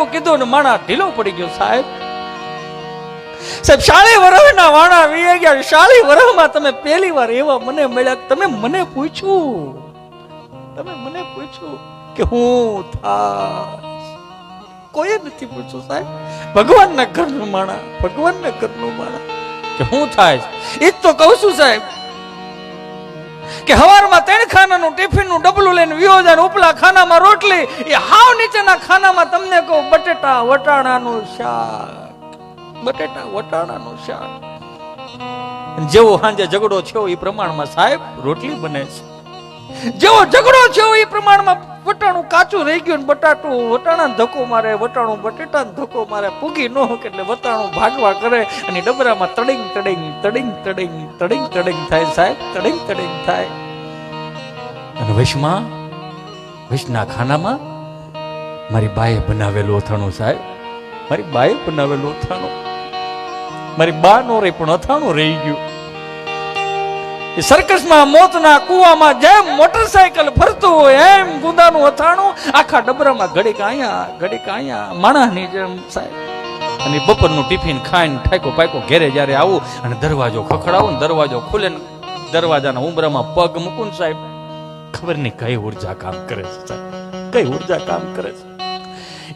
એવું કીધું ને માણા ઢીલો પડી ગયો. સાહેબ સાહેબ 40 વર્ષના વાણા વી ગયા. 40 વર્ષમાં તમે પહેલી વાર એવા મને મળ્યા. તમે મને પૂછ્યું કે હું થાય? કોઈ નથી પૂછ્યું સાહેબ. ભગવાનના ઘરનું માણા, ભગવાનના ઘરનું માણા કે હું થાય એ જ તો કહું છું સાહેબ. કે હવારમાં 3 ખાનાનું ટિફિનનું ડબલું લઈને વિયો જાય, ઉપલા ખાનામાં રોટલી, એ હાવ નીચેના ખાનામાં તમને કહું બટેટા વટાણાનું શાક, બટેટા વટાણાનું શાક. જેવો સાંજે ઝઘડો થયો એ પ્રમાણમાં સાહેબ રોટલી બને છે. જેવો ઝઘડો થયો એ પ્રમાણમાં વટાણું કાચું રહી ગયું ને બટાટું વટાણા ધક્કો મારે, વટાણું બટેટા ધક્કો મારે, પૂગી ન હોકે એટલે વટાણું ભાગવા કરે અને ડબરામાં તડિંગ તડિંગ તડિંગ તડિંગ તડિંગ તડિંગ થાય સાહેબ, તડિંગ તડિંગ થાય. અને વૈશના ખાનામાં મારી બાએ બનાવેલું અથાણું સાહેબ, મારી બાએ બનાવેલું અથાણું. મારી બા નો રહી પણ અથાણું રહી ગયું. સર્કસમાં મોતના કુવામાં જેમ મોટરસાયકલ ફરતું હોય એમ ગુંદાનું અથાણું આખા ડબરામાં ઘડીક અહીંયા માણસની જેમ સાહેબ. અને બપોરનું ટિફિન ખાઈને ઠાકો પાકો ઘેરે જ્યારે આવું અને દરવાજો ખખડાવું ને દરવાજો ખુલે ને દરવાજાના ઉંબરામાં પગ મૂકું ને સાહેબ, ખબર નહીં કઈ ઉર્જા કામ કરે છે સાહેબ, કઈ ઉર્જા કામ કરે છે.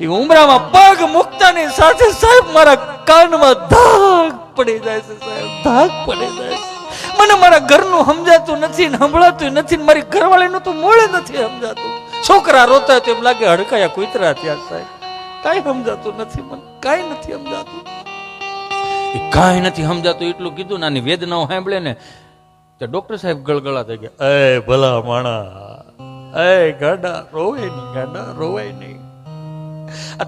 એ ઉંબરામાં પગ મૂકતાની સાથે સાહેબ મારા કાનમાં ધાક પડી જાય છે સાહેબ, ધાક પડી જાય છે. મને મારા ઘરનું સમજાતું નથી, સંભળાતું નથી, મારી ઘરવાળીનું તો મોળે નથી સમજાતું. છોકરા રોતા તો એમ લાગે હડકાયા કૂતરા ત્યાં સાહેબ. કાંઈ સમજાતું નથી, મને કાંઈ નથી સમજાતું, કાંઈ નથી સમજાતું. એટલું કીધું નાની વેદનાઓ સાંભળે ને તો ડોક્ટર સાહેબ ગળગળા થઈ ગયા. એ ભલા માણા, એ ગાડા રોવાય નહીં, ગાડા રોવાય નહીં.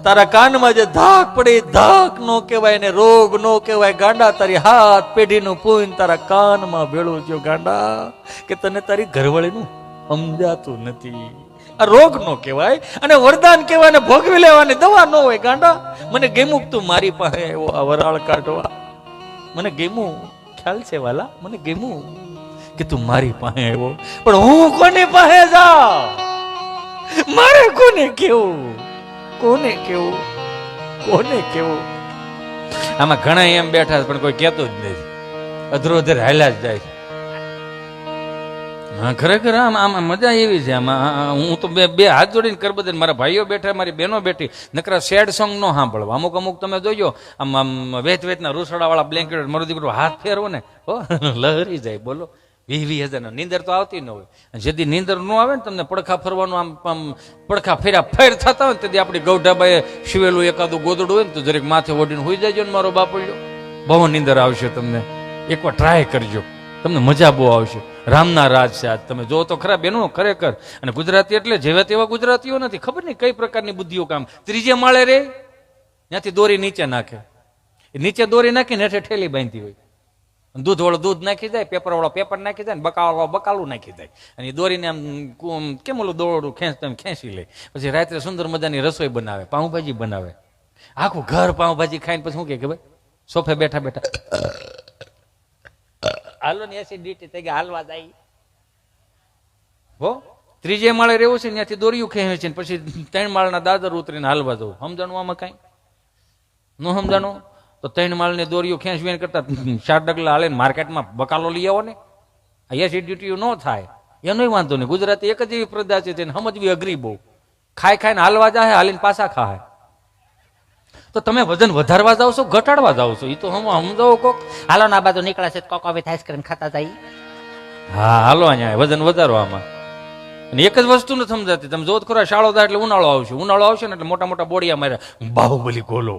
તારા કાનમાં જે ધાક પડી, ધાક નો કહેવાય ને રોગ નો કહેવાય ગાંડા. તારી હાથ પેઢીનું પૂન તારા કાનમાં ભેળું થયો ગાંડા, કે તને તારી ઘરવાળીનું સમજાતું નથી. આ રોગ નો કહેવાય અને વરદાન કહેવાય ને ભોગવી લેવાની દવા ન હોય ગાંડા. મને ગમ્યું તું મારી પાસે એવો આ વરાળ કાઢવા, મને ગમ્યું, ખ્યાલ છે વાલા, મને ગમ્યું કે તું મારી પાસે આવ્યો, પણ હું કોની પાસે જા? મારે કોને કેવું, કોને કેવું, કોને કેવું? આમાં ઘણા એમ બેઠા પણ કોઈ કહેતું જ નથી, અધરો અધર હાલ્યા જ જાય. હા ખરેખર આમાં મજા એવી છે. આમાં હું તો બે હાથ જોડીને કરબદન, મારા ભાઈઓ બેઠા, મારી બહેનો બેઠી, નકરા સેડ સોંગ નો સાંભળવા. અમુક તમે જોજો આમ વેચના રૂસડા વાળા બ્લેન્કેટ, મારો દીકરો હાથ ફેરવો ને લહરી જાય. બોલો 20,000 નીંદર તો આવતી ન હોય. જેથી નીંદર ન આવે ને તમને પડખા ફરવાનું આમ પડખા ફેર્યા ફેર થતા હોય ને તેથી આપણી ગૌઢાબાએ શિવેલું એકાદું ગોદડું હોય ને તો જરીક માથે ઓઢીને હોઈ જાય ને મારો બાપડ્યો, બહુ નીંદર આવશે તમને. એકવાર ટ્રાય કરજો, તમને મજા બહુ આવશે. રામના રાજ છે આજ, તમે જો તો ખરા બેનો ખરેખર. અને ગુજરાતી એટલે જેવા તેવા ગુજરાતીઓ નથી, ખબર નહીં કઈ પ્રકારની બુદ્ધિઓ કામ. 3જે માળે રે ત્યાંથી દોરી નીચે નાખે, નીચે દોરી નાખીને હેઠે ઠેલી બાંધતી હોય. દૂધ વાળો દૂધ નાખી જાય, પેપર વાળો પેપર નાખી જાય, ને બકાલ વાળો બકાલું નાખી જાય. અને દોરીને આમ કેમ ઓલું દોરડું ખેંચી લે. પછી રાત્રે સુંદર મજાની રસોઈ બનાવે, પાઉંભાજી બનાવે. આખું ઘર પાઉંભાજી ખાઈને પછી શું કે ભાઈ સોફે બેઠા બેઠા હાલો ને એસિડિટી થઈ ગયા, હાલવા જાય. હો 3જે માળે રહેવું છે ત્યાંથી દોરીયું ખેંચે છે, પછી 3 માળના દાદર ઉતરીને હાલવા જવું. સમજાણું આમાં કઈ ન સમજાણું? તો 3 માળની દોરીઓ ખેંચવી કરતા 4 ડગલા હાલે માર્કેટમાં બકાલો લઈ આવો ને, એસિડિટી ન થાય એનો વાંધો નહીં. ગુજરાતી એક જ એવી પ્રજા છે તેને સમજવી અઘરી બહુ. ખાઈને હાલવા જાય, હાલીને પાછા ખાય. તો તમે વજન વધારવા જાવ છો ઘટાડવા જાવ છો? એ તો સમજાવો કોક. હાલો ના બાજુ નીકળ્યા છે કોક હવે આઈસ્ક્રીમ ખાતા જાય. હા હાલો અહીંયા વજન વધારો આમાં. અને એક જ વસ્તુ નથી સમજાતી. તમે જો ખરા શાળો થાય એટલે ઉનાળો આવશે, ઉનાળો આવશે ને એટલે મોટા મોટા બોડિયા માર્યા, બાહુબલી ગોલો,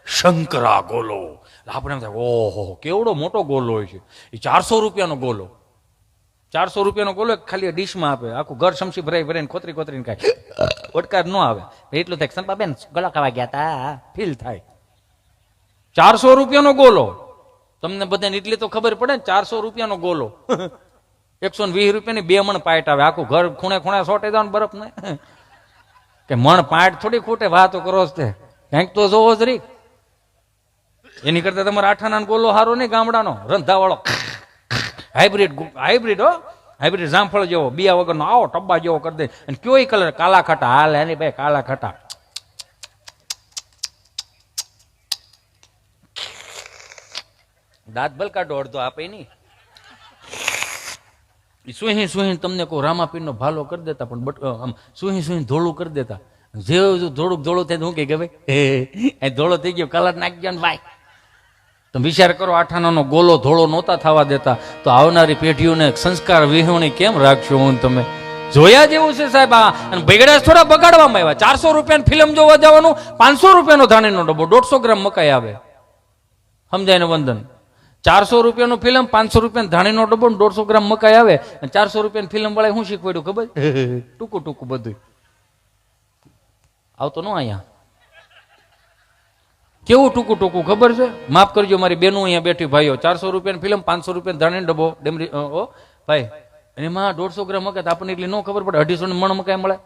શંકરા ગોલો. આપણે એમ થાય ઓહો કેવડો મોટો ગોલો હોય છે. એ 400 રૂપિયાનો ગોલો, 400 રૂપિયાનો ગોલો ખાલી ડીશમાં આપે. આખું ઘર શમશી ભરાઈને ખોતરીને ખાય, ઓટકાર ન આવે. એટલું થાય સંપાબેન ગોલા ખાવા ગયા તા ફીલ થાય. 400 રૂપિયાનો ગોલો. તમને બધાને એટલી તો ખબર પડે ને 400 રૂપિયાનો ગોલો. 120 રૂપિયાની 2 મણ પાઇટ આવે. આખું ઘર ખૂણે ખૂણે સોટે જાવ બરફ ને કે મણ પાઇટ થોડી ખૂટે. વાતો કરો તે કંઈક તો જોવો જ રહી. એની કરતા તમારે 8 આનાનો ગોલો હારો નહીં, ગામડાનો રંધાવાળો હાઇબ્રિડ જામફળ જેવો બિયા વગરનો આવો ટબ્બા જેવો કરી દે. અને કયો કલર કાલા ખટા હાલ એની ભાઈ, કાલા ખટા દાંત ભલકાડો અડધો આપે નહીં. સુહી સુહી તમને કહું રામાપીરનો ભાલો કરી દેતા, પણ આમ સુહી સુહી ધોળું કરી દેતા. જેવું થોડુંક ધોળું થાય શું કે ભાઈ ધોળો થઈ ગયો, કલર નાખી ગયો ને ભાઈ. તમે વિચાર કરો, આઠાણાનો ગોલો ધોળો નહોતા થવા દેતા, તો આવનારી પેઢીઓને સંસ્કાર વિહોણી કેમ રાખશો? હું તમે જોયા જેવું છે સાહેબ. અને ભેગડા થોડા બગાડવામાં આવ્યા. 400 રૂપિયાની ફિલ્મ જોવા જવાનું, 500 રૂપિયાનો ધાણીનો ડબ્બો, 150 ગ્રામ મકાઈ આવે. સમજાય ને વંદન? 400 રૂપિયાનું ફિલ્મ, 500 રૂપિયાનો ધાણીનો ડબ્બો, 150 ગ્રામ મકાઈ આવે. અને 400 રૂપિયાની ફિલ્મ વાળા શું શીખવાડ્યું ખબર? ટૂંકું ટૂંકું બધું આવતો ન અહીંયા. કેવું ટૂંકું ટૂંકું ખબર છે? માફ કરજો મારી બેનો અહીંયા બેઠી ભાઈઓ. 400 રૂપિયાની ફિલ્મ, 500 રૂપિયાનો ધાણીનો ડબ્બો, ડેમરી ભાઈ, એમાં 150 ગ્રામ મકાઈ. આપણને એટલી ન ખબર પડે. 250 મણ મકાઈ મળે.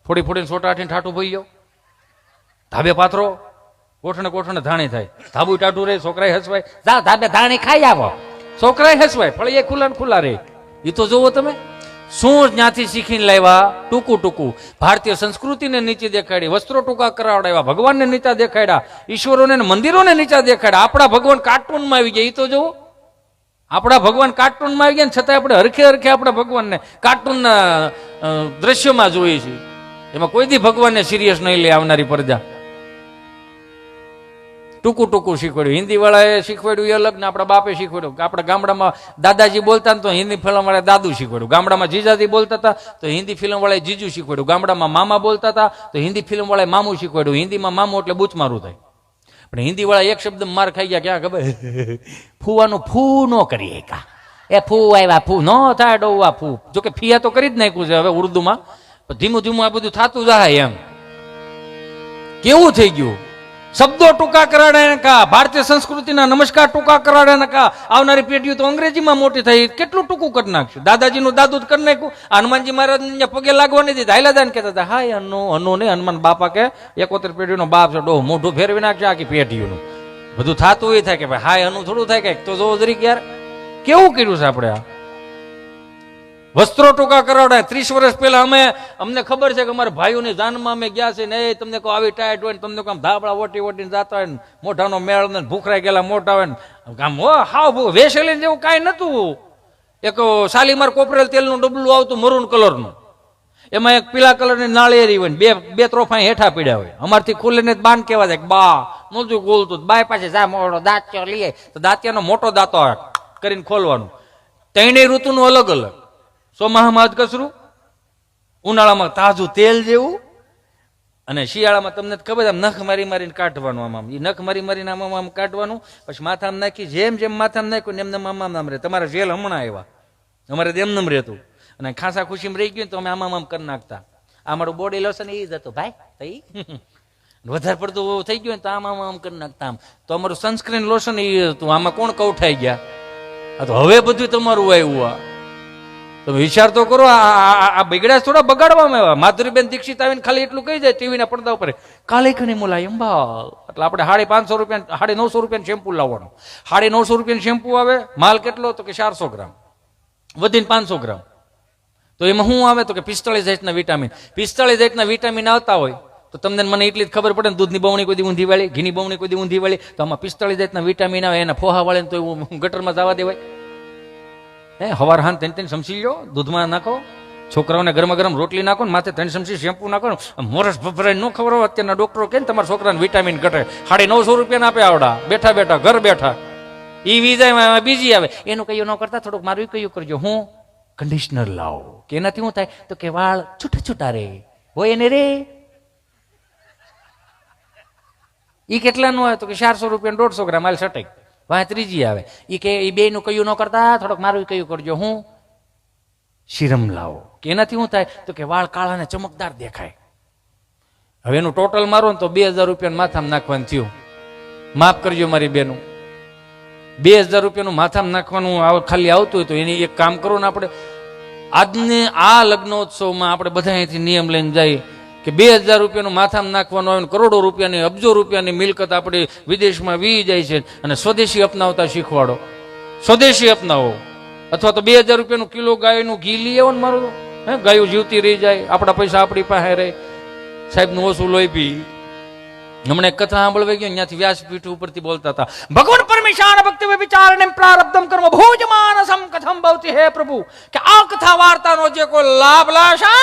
ફોડી ફોડીને સોટા આઠીને ઠાઠું ભઈ ગયો. ધાબે પાથરો, કોઠણે કોઠણે ધાણી થાય. ધાબુ ટાઢું રહે, છોકરાએ હસવાય. જા ધાબે ધાણી ખાઈ આવો, છોકરાએ હસવાય. ફળી ખુલ્લા ને ખુલ્લા રહે. એ તો જોવો તમે શું જ્યાંથી શીખીને લાવ્યા. ટૂંકું ટૂંકું ભારતીય સંસ્કૃતિને નીચે દેખાડી, વસ્ત્રો ટૂંકા કરાવડાવ્યા, ભગવાનને નીચા દેખાડ્યા, ઈશ્વરોને મંદિરોને નીચા દેખાડ્યા. આપણા ભગવાન કાર્ટૂનમાં આવી ગયા. એ તો જોવો, આપણા ભગવાન કાર્ટૂનમાં આવી ગયા, છતાં આપણે હરખે હરખે આપણા ભગવાનને કાર્ટૂનના દ્રશ્યમાં જોઈએ છીએ. એમાં કોઈ દી ભગવાનને સિરિયસ નહીં લે આવનારી પ્રજા. ટૂંકું ટૂંકું શીખવાડ્યું. હિન્દી વાળાએ શીખવાડ્યું એ અલગ ને આપણા બાપે શીખવાડ્યું. આપણા ગામડામાં દાદાજી બોલતા ને તો હિન્દી ફિલ્મ વાળા દાદુ શીખવાડ્યું. ગામડામાં જીજાજી બોલતા હતા તો હિન્દી ફિલ્મ વાળાએ જીજુ શીખવાડ્યું. ગામડામાં મામા બોલતા હતા તો હિન્દી ફિલ્મ વાળાએ મામું શીખવાડ્યું. હિન્દીમાં મામું એટલે બૂચ મારું થાય. પણ હિન્દી વાળા એક શબ્દ માર ખાઈ ગયા. ક્યાં ખબર? ફૂવાનું ફૂ ન કરીએ કા, એ ફૂ આવ્યા ફૂ ન થાય ડોવા ફૂ. જોકે ફિયા તો કરી જ નાખ્યું છે હવે ઉર્દુમાં. ધીમું ધીમું આ બધું થતું જાય. એમ કેવું થઈ ગયું? શબ્દો ટૂંકા કરાડે ને કા, ભારતીય સંસ્કૃતિના નમસ્કાર ટૂંકા કરાડે ને કા. આવનારી પેઢીઓ તો અંગ્રેજીમાં મોટી થઈ. કેટલું ટૂંકું કરી નાખશું? દાદાજીનું દાદુ કરી નાખ્યું. હનુમાનજી મહારાજ પગે લાગવા નથી દીધા. હાઈલાદાન કહેતા હતા હાય અન્નો અન્નો ને હનુમાન બાપા કે 71 પેઢીનો બાપ છે. ડોહ મોઢું ફેરવી નાખશે આખી પેઢીઓનું. બધું થતું એ થાય કે ભાઈ હાય અનુ થોડું થાય કે તો જોવો જરીક યાર કેવું કર્યું છે આપણે. આ વસ્ત્રો ટૂંકા કરાવડાય. 30 વર્ષ પહેલા અમને ખબર છે કે અમારા ભાઈઓની જાનમાં અમે ગયા છે ને, તમને કહો આવી ટાઈટ હોય ને, તમને કહો ધાબળા ઓટી ઓટીને જતા હોય ને, મોઢાનો મેળ ને ભૂખરાઈ ગયેલા મોઢા હોય ને, આમ હાવ વેસેલીન જેવું કાંઈ નતું. એક શાલીમાર કોપરેલ તેલનું ડબલું આવતું મરૂન કલરનું, એમાં એક પીળા કલરની નાળિયેરી હોય ને બે ત્રોફા હેઠા પીડ્યા હોય. અમારથી ખુલ્લીને બાન કહેવા જાય બા નોતું બોલતું. બાય પાસે જા મોટો દાંત્યો લઈએ તો દાંતિયાનો મોટો દાંતો કરીને ખોલવાનું. ત્રણેય ઋતુનું અલગ અલગ. ચોમાહામાં કસરું, ઉનાળામાં તાજું તેલ જેવું, અને શિયાળામાં તમને ખબર આમ નખ મારી મારીને કાઢવાનું. આમ એ નખ મારી મારીને આમ કાઢવાનું. પછી માથામાં નાખી જેમ જેમ માથામાં નાખ્યું ને એમને આમ નામ રહે. તમારા જેલ હમણાં આવ્યા, અમારે તેમ નામ રહેતું. અને ખાસા ખુશીમાં રહી ગયું તો અમે આમ કરી નાખતા. આ મારું બોડી લોશન એ જ હતું ભાઈ. વધારે પડતું થઈ ગયું તો આમ કરી નાખતા. આમ તો અમારું સનસ્ક્રીન લોશન એ હતું. આમાં કોણ કૌઠાઈ ગયા? આ તો હવે બધું તમારું આવ્યું. તમે વિચાર તો કરો. આ બગડ્યા થોડા બગાડવામાં આવ્યા. માધુરીબેન દીક્ષિત આવીને ખાલી એટલું કહી જાય ટીવીના પડદા ઉપર, કાલે ખની મુલાયમ બાલ. એટલે આપણે 550 રૂપિયા 950 રૂપિયા શેમ્પુ લાવવાનું. 950 રૂપિયા શેમ્પુ આવે. માલ કેટલો? તો કે 400 ગ્રામ વધીને 500 ગ્રામ. તો એમાં શું આવે? તો કે 45 જાતના વિટામિન. 45 જાતના વિટામિન આવતા હોય તો તમને મને એટલી જ ખબર પડે ને, દૂધની બવણી કોઈ ઊંધી વાળી, ઘીની બવણી કોઈ ઊંધી વાળી, તો આમાં 45 જાતના વિટામિન આવે. એના ફોહા વાળે તો એવું ગટરમાં જવા દેવાય? હવાર હાન ત્રણ સમસી લો, દૂધમાં નાખો. છોકરાઓને ગરમા ગરમ રોટલી નાખો ને માથે 3 ચમચી શેમ્પુ નાખો. મોરસ ભભરાઈ ન ખબર હોય. અત્યારના ડોક્ટરો કે તમારા છોકરાને વિટામિન ઘટે. 950 રૂપિયા આપે આવડા બેઠા બેઠા ઘર બેઠા. એ વિઝા બીજી આવે. એનું કયું ન કરતા થોડુંક મારું કયું કરજો. હું કન્ડિશનર લાવો કે એનાથી શું થાય? તો કે વાળ છૂટા છૂટા રે હોય એને રે. એ કેટલાનું હોય? તો કે 400 રૂપિયા 150 ગ્રામ હાલ સટેક. વાહ ત્રીજી આવે. એ કે એ બે નું કયું ન કરતા થોડોક મારું કયું કરજો. હું શિરમ લાવો કે એનાથી શું થાય? તો કે વાળ કાળા ને ચમકદાર દેખાય. હવે એનું ટોટલ મારો ને તો 2000 રૂપિયા માથામાં નાખવાનું થયું. માફ કરજો મારી બેનું, 2000 રૂપિયાનું માથામાં નાખવાનું ખાલી આવતું હોય તો એની એક કામ કરો ને. આપણે આજને આ લગ્નોત્સવમાં આપણે બધા અહીંથી નિયમ લઈને જઈએ કે 2000 રૂપિયાનું માથામાં નાખવાનું આવે. કરોડો રૂપિયાની અબજો રૂપિયાની મિલકત આપણી વિદેશમાં વી જાય છે. અને સ્વદેશી અપનાવતા શીખવાડો. સ્વદેશી અપનાવો. અથવા તો 2000 રૂપિયાનું કિલો ગાયનું ઘી લઈ આવો ને મારું. ગાયું જીવતી રહી જાય, આપણા પૈસા આપણી પાસે રહે. સાહેબનું ઓછું લોહી પી હમણાં કથા સાંભળવા ગયો, ત્યાંથી વ્યાસપીઠ ઉપરથી બોલતા હતા, ભગવાન પરમેશાન ભક્તિ વિચારણે પ્રારબ્ધમ કર્મ ભોજમાનસમ કથમ ભવતી, હે પ્રભુ, કે આ કથા વાર્તાનો જે કોઈ લાભ લાશે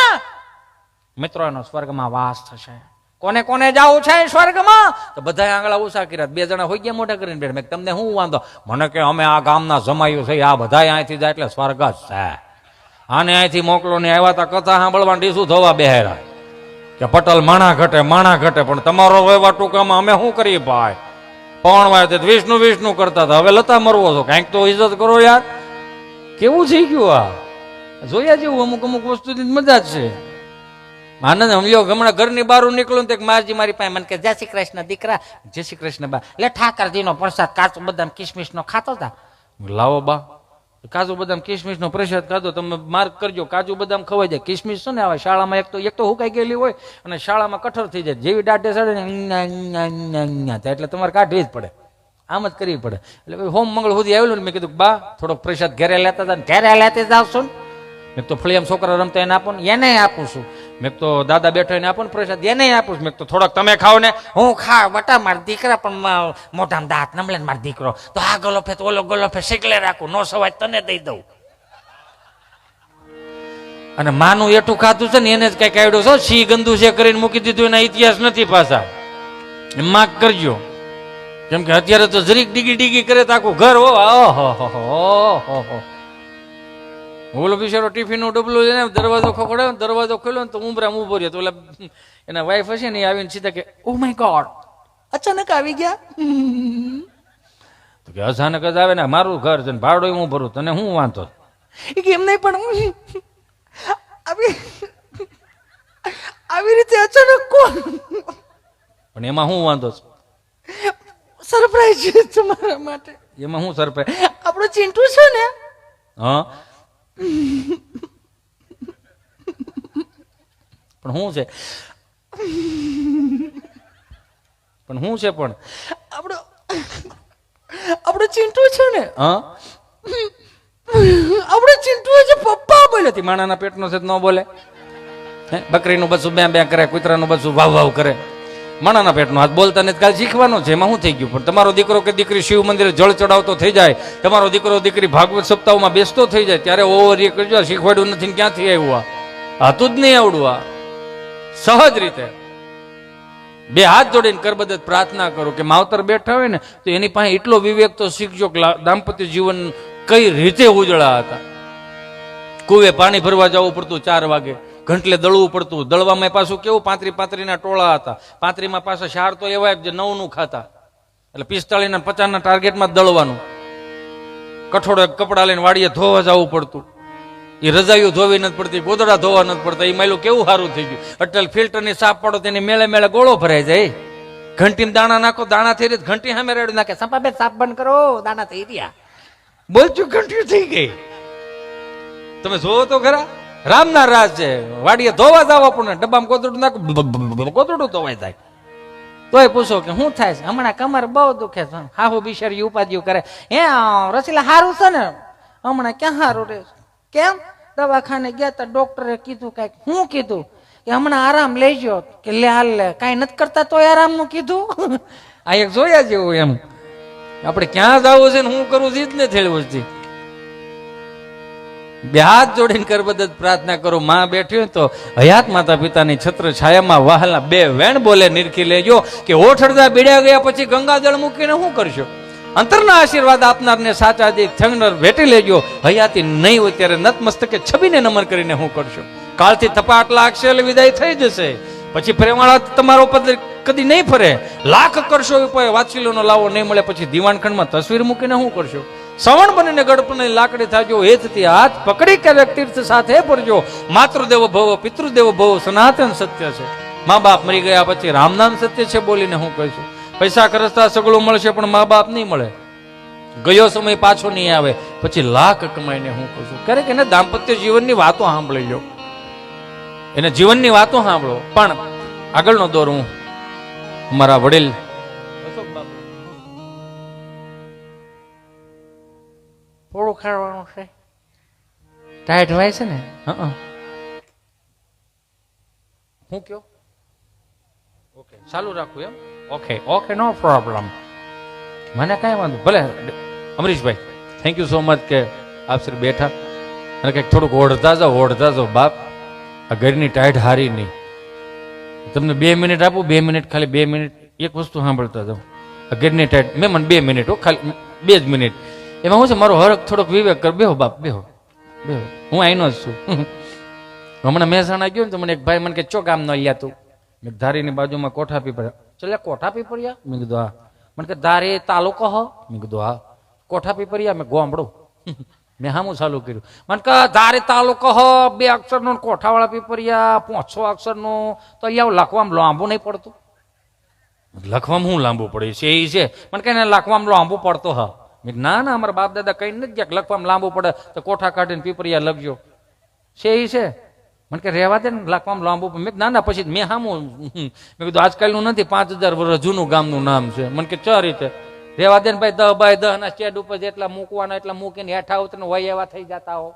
મિત્રો એનો સ્વર્ગમાં વાસ થશે. કોને કોને જાવું છે સ્વર્ગમાં? તો બધા આંગળા ઉષા કર્યા. 2 જણા હોઈ ગયા મોઢા કરીને બેઠા. તમને શું વાંધો? મને કે અમે આ ગામના જમાયું છે, આ બધા અહીંથી જાય એટલે સ્વર્ગ જ છે. આને અહીંથી મોકલો ને આવ્યા તા કથા સાંભળવા, ડીસું ધોવા બેહેરા કે પટલ માણા ઘટે, પણ તમારો વહેવા ટૂંકામાં અમે શું કરીએ ભાઈ? પવન વાય તે વિષ્ણુ વિષ્ણુ કરતા હતા, હવે લતા મરવો છો, કંઈક તો ઇજ્જત કરો યાર. કેવું થઈ ગયું આ? જોયા જેવું અમુક વસ્તુની મજા જ છે. આનંદ હમલ્યો. હમણાં ઘરની બહાર નીકળું તો મારજી મારી પાસે મને કે, જય શ્રી કૃષ્ણ દીકરા. જય શ્રી કૃષ્ણ બા. એટલે ઠાકરજીનો પ્રસાદ કાચું બદામ કિસમિસ નો ખાતો હતા. લાવો બા, કાજુ બદામ કિસમિસ નો પ્રસાદ ખાધો. તમે માર્ક કરજો, કાજુ બદામ ખવાઈ જાય. કિસમિસ છે ને આવે શાળામાં એક તો હુકાઈ ગયેલી હોય અને શાળામાં કઠોર થઈ જાય. જેવી દાઢે સડે ને એટલે તમારે કાઢવી જ પડે, આમ જ કરવી પડે. એટલે હોમ મંગળ સુધી આવેલું ને મેં કીધું, બા થોડોક પ્રસાદ ઘરે લેતા હતા. ઘરે લેતે જાવ છો ને? મેં તો ફળિયામ છોકરા રમતા એને આપો ને, એને આપું છું. મેં તો દાદા બેઠો એને આપો ને પ્રસાદ, એને આપું છું. મેં તો થોડોક તમે ખાઓ ને. હું ખા બટા, મારા દીકરા પણ મોઢામાં દાંત નમલે ને મારો દીકરો તો આ ગલોફે તો ઓલો ગલોફે શીકલે રાખું, નો સવાજ તને દઈ દઉં. અને માનું એઠું ખાતું છે ને એને જ કઈક આવડ્યું છે, સી ગંદુ છે કરીને મૂકી દીધું, એના ઇતિહાસ નથી પાછા. માગ કરજો, કેમ કે અત્યારે તો જરીક ડીગી કરે તો આખું ઘર હો. ઓલો બિચારો ટિફિન નું ડબલું છે ને, દરવાજો ખોખડાયો, દરવાજો ખોલ્યો ને તો ઉમરામાં ઉભો રહ્યો. તો ઓલા એના વાઈફ હશે ને, આવીને સીધા કે, ઓ માય ગોડ, અચાનક આવી ગયા. તો કે અચાનક જ આવે ને, મારું ઘર છે ને ભાડો હું ભરું, તને શું વાંધો? એમ નહીં, પણ આવી રીતે અચાનક કોણ? પણ એમાં શું વાંધો છે? સરપ્રાઈઝ છે તમારા માટે. એમાં શું સરપ્રાઈઝ? આપણો ચિંટુ છે ને, હા પણ શું છે? પણ આપણો ચિંટુ છે ને, હા આપણો ચિંટુ છે. પપ્પા બોલે હતી, માણાના પેટનો છે ન બોલે. બકરીનું બચ્ચું બે કરે, કૂતરાનું બચ્ચું વાવ કરે. માણાના પેટનો હાથ બોલતા નથી, કાલ શીખવાનો છે. એમાં શું થઈ ગયું? પણ તમારો દીકરો કે દીકરી શિવ મંદિરે જળ ચડાવતો થઈ જાય, તમારો દીકરો દીકરી ભાગવત સપ્તાહમાં બેસતો થઈ જાય, ત્યારે ઓવર એ કરજો, શીખવાડ્યું નથી ક્યાંથી આવ્યું? આ હતું જ નહીં આવડું. આ સહજ રીતે 2 હાથ જોડીને કરબદ્ધ પ્રાર્થના કરો કે માવતર બેઠા હોય ને તો એની પાસે એટલો વિવેક તો શીખજો કે દાંપત્ય જીવન કઈ રીતે ઉજળા હતા. કુવે પાણી ભરવા જવું પડતું 4 વાગે, ઘંટલે દળવું પડતું. દળવામાં પાછું કેવું 35 ના ટોળા હતા. 35 પાછા 4 તો એવા જે 9 નું ખાતા, એટલે 45 ના 50 ના ટાર્ગેટમાં દળવાનું. કઠોળે કપડા લઈને વાડીએ ધોવા જવું પડતું. એ રજાઈઓ ધોવી નથી પડતી, ગોદડા ધોવા નથી પડતા. એ માયલું કેવું સારું થઈ ગયું. અટલ ફિલ્ટર ની સાફ પાડો તેની મેળે મેળે ગોળો ભરાઈ જાય. ઘંટી દાણા નાખો, દાણા થઈ રહી, ઘંટી સામે રેડી નાખે, સંપાબેન સાફ બંધ કરો, દાણા થઈ રહ્યા. બોલશું ઘંટી થઈ ગઈ. તમે જોવો તો ખરા, રામના રાજ છે. વાડીએ ધોવા જવા પણ ડબ્બામાં ગોદડું નાખો, ગોદડું ધોવાઈ જાય. તોય પૂછો કે શું થાય છે? હમણાં કમર બહુ દુખે છે. હાહુ બિચારી ઉપાધિઓ કરે. રસીલા હારું છે ને? હમણાં ક્યાં હારું રહે? કેમ? દવાખાને ગયા તા, ડોક્ટરે કીધું કઈક. શું કીધું? કે હમણાં આરામ લેજો. કે લે હાલ લે, કઈ નથી કરતા તોય આરામ નું કીધું. આ એક જોયા જેવું. એમ આપણે ક્યાં જવું છે ને શું કરવું છે જ ને થયેલું છે. 2 હાથ જોડીને કરબદ્ધ પ્રાર્થના કરો. માં બેઠી હોય તો હયાત માતા પિતાની છત્ર છાયામાં વહાલા 2 વેણ બોલે નિરખી લેજો કે ઓઠડતા બીડ્યા ગયા પછી ગંગાજળ મૂકીને શું કરશો? અંતરના આશીર્વાદ આપનારને સાચા થંગનર ભેટી લેજો. હયાતી નહીં હોય ત્યારે નતમસ્તકે છબીને નમન કરીને શું કરશો? કાળથી થપાટ લાગશે એટલે વિદાય થઈ જશે. પછી પ્રેમાળા તમારો પદ કદી નહીં ફરે. લાખ કરશો ઉપાય, વાંચીલોનો લાવો નહીં મળે પછી દીવાનખંડમાં તસવીર મૂકીને શું કરશો? શ્રવણ બનીને ગડપને લાકડી થાજો, હેતથી હાથ પકડી કે તીર્થ સાથે પરજો. માતૃદેવો ભવ પિતૃદેવો ભવ સનાતન સત્ય છે. મા બાપ મરી ગયા પછી રામ નામ સત્ય છે બોલીને હું કહીશું. પૈસા ખર્ચતા સગળું મળશે પણ મા બાપ નહીં મળે. ગયો સમય પાછો નહીં આવે. પછી લાખ કમાઈને હું કહીશું. ક્યારેક એને દાંપત્ય જીવનની વાતો સાંભળી લો, એને જીવનની વાતો સાંભળો. પણ આગળનો દોર હું અમારા વડીલ થોડું ખાવાનું છે, ટાઈટ હોય છે ને. હું કયો ઓકે ચાલુ રાખું એમ? ઓકે ઓકે, નો પ્રોબ્લેમ, મને કાંઈ વાંધો. ભલે અમરીશભાઈ, થેન્ક યુ સો મચ કે આપ શ્રી બેઠા અને કંઈક થોડુંક ઓઢતા જાઓ બાપ. આ ઘરની ટાઈટ હારી નહીં. તમને 2 મિનિટ આપું, 2 મિનિટ, ખાલી 2 મિનિટ એક વસ્તુ સાંભળતા જાઓ. આ ઘરની ટાઈટ મહેમાન 2 મિનિટ હો, ખાલી 2 જ મિનિટ. એમાં શું છે, મારો હરખ થોડોક વિવેક કર. બેહો બાપ, બેહો બેહો, હું અહીંનો જ છું. હમણાં મહેસાણા ગયો ને તો મને એક ભાઈ મને કે ચો ગામ ન લ્યા તું? મેં ધારીની બાજુમાં કોઠા પીપળ્યા. ચલ્યા કોઠા પીપળ્યા? મેં કીધું હા. મને કે ધારી તાલુકો હો? મેં કીધું હા. કોઠા પીપળ્યા? મેં ગોમડું. મેં હામું ચાલુ કર્યું. મને કે ધારી તાલુકો હો, 2 અક્ષરનો, કોઠાવાળા પીપળિયા 5-6 અક્ષરનો, તો અહીંયા લખવામાં લાંબુ નહીં પડતું? લખવામાં શું લાંબુ પડે છે એ છે? મને કે લખવામાં લાંબુ પડતો હા. મેં ના ના, અમારા બાપ દાદા કઈ નથી ગયા લખવામાં લાંબુ પડે તો કોઠા કાઢીને પીપળિયા લખજો છે એ છે. મને કે રહેવા દે ને, લખવામાં લાંબુ. મેં ના ના, પછી મેં હામું મેં કીધું આજકાલનું નથી, 5000 વર્ષ જૂનું ગામનું નામ છે. મને કે ચ રીતે રહેવા દે ને ભાઈ, 10 બાય 10 ના સ્ટેડ ઉપર જેટલા મૂકવાના એટલા મૂકીને હેઠા ઉતરીને વય એવા થઈ જતા હો.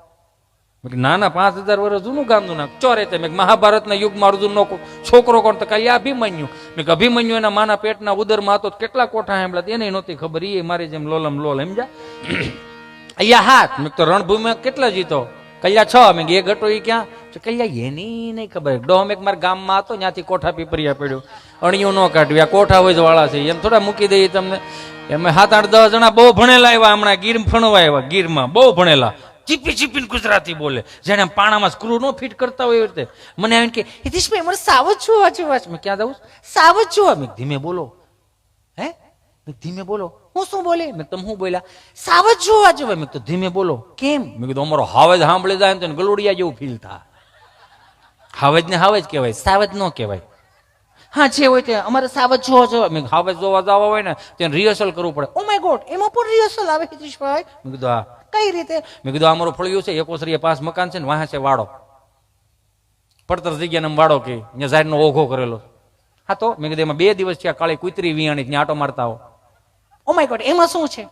ના ના, 5000 વર્ષ જૂનું ગામનું નામ ચો રીતે. મેં મહાભારતના યુગમાં અર્જુનનો છોકરો કોણ? તો કાલે અભિમન્યુ. મેં કે અભિમન્યુ એના માના પેટના ઉદરમાં હતો, કેટલા કોઠા સાંભળ્યા એને નહોતી ખબર. એ મારી જેમ લોલમ લોલ સમજા. અહીંયા હાથ. મેં તો રણભૂમિમાં કેટલા જીતો? કલ્યા 6. મેં એક ગટો એ ક્યાં? કલ્યા એની નહીં ખબર. ડોમ એક મારા ગામમાં હતો, ત્યાંથી કોઠા પીપરિયા પડ્યો. અણિયું ન કાઢ્યું, આ કોઠા હોય વાળા છે એમ થોડા મૂકી દઈએ તમને. એમ 7-8-10 જણા બહુ ભણેલા આવ્યા હમણાં ગીર ફણવા આવ્યા. ગીરમાં બહુ ભણેલા, ચીપી ચીપીને ગુજરાતી બોલે, જેને પાણામાં સ્ક્રૂ નો ફિટ કરતા હોય એવી રીતે. મને આવીને કે હિતેશભાઈ મારે સાવજ જોવા જેવા છે. મેં ક્યાં જાઉં? સાવજ જોવા. મેં ધીમે બોલો. હે? મેં ધીમે બોલો. હું શું બોલે? મેં તમે શું બોલ્યા? સાવજ જોવા જેવા. મેં તો ધીમે બોલો. કેમ? મેં કીધું અમારો હાવજ સાંભળી જાય ને તો ગલુડિયા જેવું ફીલ થાય. હાવજ ને હાવજ કહેવાય, સાવજ ન કહેવાય. હા જે હોય તે અમારે સાવજ જોવા જવા. મેં હાવજ જોવા જવા હોય ને તેને રિહર્સલ કરવું પડે. ઓ માય ગોડ, એમાં પણ રિહર્સલ આવે હિતેશભાઈ? મેં કીધું હા. કઈ રીતે? મેં કીધું અમારું ફળિયું છે, 1 ઓસરીએ 5 મકાન છે ને વાહ છે વાડો, પડતર જગ્યાને વાડો કે ત્યાં ઝાડનો ઓઘો કરેલો. હા તો મેં કીધું એમાં 2 દિવસ થયા કાળી કુતરી વિયાણી ત્યાં આટો મારતા હો. ઓ માય ગોડ, એમાં શું છે?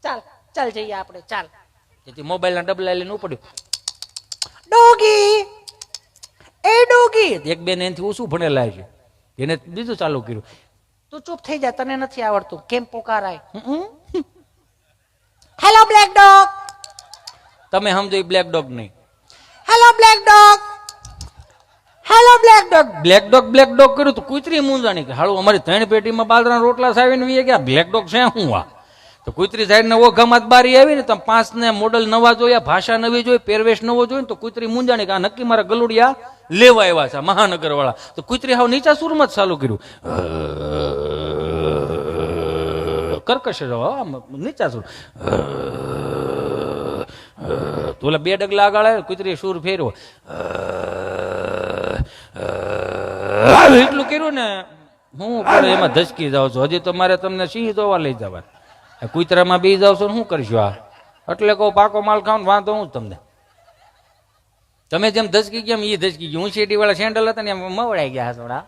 ચાલ ચાલ જઈએ આપણે, ચાલ. તેથી મોબાઈલના ડબલા લઈને ઉપડ્યું. ડોગી, એ ડોગી. એક બેન એનાથી ઓછું ભણેલા છે, એને બીજું ચાલુ કર્યું. તું ચૂપ થઈ જા, તને નથી આવડતું. કેમ પોકારાય? Hello black dog. તમે સમજો બ્લેક ડોગ નહીં. Hello black dog, hello black dog. Black dog કર્યું તો કુતરી મૂંઝાણી કે હાલું અમારી 3 પેટીમાં બાજરાના રોટલા સાવીને વી ગયા, બ્લેક ડોગ છે હું આ? તો કુતરી સાઈડને ઓઘામાં બારી આવી ને તમે 5 ને મોડલ નવા જોયા, ભાષા નવી જોઈ, પહેરવેશ નવો જોઈ, તો કુતરી મૂંઝાણી કે આ નક્કી મારા ગલુડિયા લેવા આવ્યા છે મહાનગર વાળા. તો કુતરી હાવ નીચા સુરમાં જ ચાલુ કર્યું, કર્કશ નીચા સુર. તો ઓલા 2 ડગલા આગળ આવે, કુતરી સુર ફેરવો, એટલું કર્યું ને હું પણ એમાં ધસકી જાઉં છું. હજી તો મારે તમને સિંહ જોવા લઈ જવા, કુતરામાં બી જાવ છો શું કરશો આ? એટલે કહું પાકો માલ ખાવ ને વાંધો હું તમને. તમે જેમ ધસકી ગયા એ ધસકી ગયું. હું શેટી વાળા સેન્ડલ હતા ને એમ મવડાઈ ગયા થોડા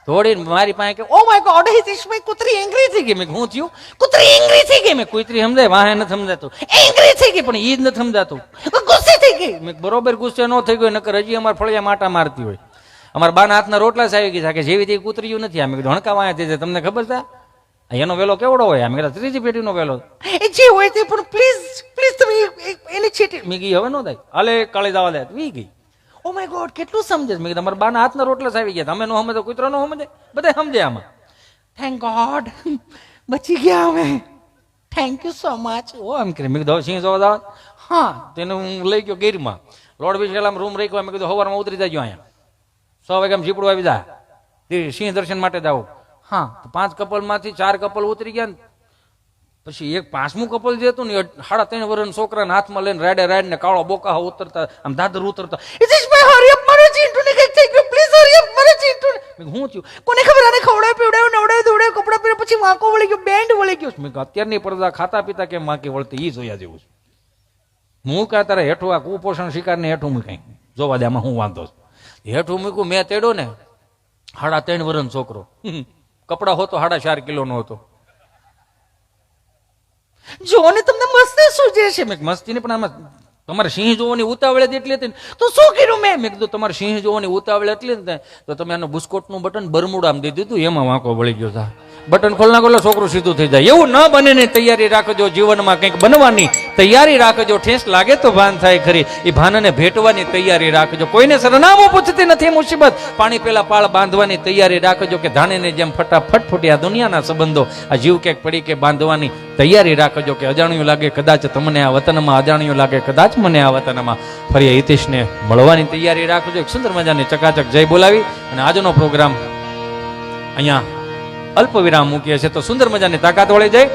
થોડી. મારી પાસે કે ઓ માય ગોડ હિતેશભાઈ કુતરી એંગ્રી થઈ ગઈ. મેં શું થયું? કુતરી એંગ્રી થઈ ગઈ. મેં કુતરી સમજાય વાહે નથી સમજાતું, એંગ્રી થઈ ગઈ, પણ ઈ જ નથી સમજાતું, ગુસ્સે થઈ ગઈ. મેં બરોબર ગુસ્સે ન થઈ ગયો, નકર હજી અમારે ફળિયા માટા મારતી હોય. અમારા બાના હાથના રોટલા આવી ગયા કે જેવી તે કુતરીયું નથી. અમે કીધું હણકા વાયા થઈ તમને ખબર છે એનો વેલો કેવડો હોય? અમે કીધું 3જી પેટીનો વેલો જે હોય તે, પણ પ્લીઝ પ્લીઝ તમે એની છેટી. મેં ગઈ હવે ન થાય, હાલે કાલે જવા દે. વી ગઈ. ઓ માય ગોડ, કેટલું સમજે. મેં કીધું અમારા બાના હાથના રોટલા આવી ગયા, અમે નો સમજે, કૂતરો નો સમજે, બધા સમજે આમાં. થેન્ક ગોડ, બચી ગયા અમે, થેન્ક યુ સો મચ. ઓ એમ કરી. મેં કીધું સિંહ જોવા જવા. હા, તેને હું લઈ ગયો ગીરમાં. લોડ વિશાલામ રૂમ રહી ગયો. મેં કીધું સવારમાં ઉતરી જાય અહીંયા 6 વાગે જીપડું આવી જાય, સિંહ દર્શન માટે જાવ. હા, 5 કપલમાંથી 4 કપલ ઉતરી ગયા. પછી એક 5મું કપલ જે હતું ને 3.5 વર્ષના છોકરાના હાથમાં લઈને રાડે ને કાળો બોકા ઉતરતા, આમ દાદર ઉતરતા. હું થયું કોને ખબર? આને ખવડાવ પીવડાવ નવડાવ દોડાવ કપડા પહેરે, પછી વાંકો વળી ગયો, બેન્ડ વળી ગયો. મેં અત્યારની પડદા ખાતા પીતા કેમ વાંકી વળતી ઈ જોયા જેવું છે. હું કા તારે હેઠું આ કુપોષણ શિકારને હેઠું મૂકાઈ જોવા દે, આમાં હું વાંધો છું. હેઠું મૂક્યું મેં તેડો ને 3.5 વર્ષનો છોકરો, કપડા હોતો 4.5 કિલોનો હતો. જો ને તમને મસ્તી શું જે છે? મેં મસ્તી ને પણ આમાં તમારે સિંહ જોવાની ઉતાવળ જ એટલી હતી ને, તો શું કર્યું મેં કીધું તમારે સિંહ જોવાની ઉતાવળ એટલી જ ને તો તમે આનું બુસ્કોટનું બટન બરમુડામાં દઈ દીધું, એમાં વાંકો વળી ગયો હતા. બટન ખોલ નાખો એટલે છોકરું સીધું થઈ જાય. એવું ન બને ને તૈયારી રાખજો, જીવનમાં કંઈક બનવાની તૈયારી રાખજો. ઠેસ લાગે તો ભાન થાય ખરી, એ ભાનને ભેટવાની તૈયારી રાખજો. કોઈને સરનામું પૂછતી નથી મુસીબત, પાણી પેલા પાળ બાંધવાની તૈયારી રાખજો. કે ધાણીને જેમ ફટાફટ ફૂટી આ દુનિયાના સંબંધો, આ જીવ કેક પડી કે બાંધવાની તૈયારી રાખજો. કે અજાણ્યું લાગે કદાચ તમને આ વતનમાં, અજાણ્યું લાગે કદાચ મને આ વતનમાં, ફરી હિતેશને મળવાની તૈયારી રાખજો. એક સુંદર મજાની ચકાચક જય બોલાવી અને આજનો પ્રોગ્રામ અહીંયા અલ્પ વિરામ મૂકીએ છે. તો સુંદર મજાની તાકાત વળી જાય.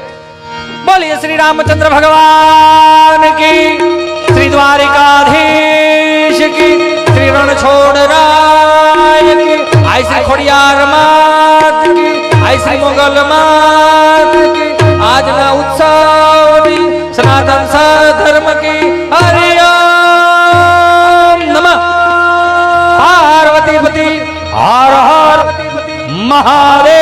બોલીએ શ્રી રામચંદ્ર ભગવાન કી, શ્રી દ્વારિકાધીશ કી, શ્રી રણછોડ રાય કી, આય શ્રી ખોડિયાર માત કી, આય શ્રી મોગલ માત કી. આજના ઉત્સવની સનાતન સધર્મ કી હરિ ઓમ નમઃ. પાર્વતી પતિ હર હર મહાદેવ.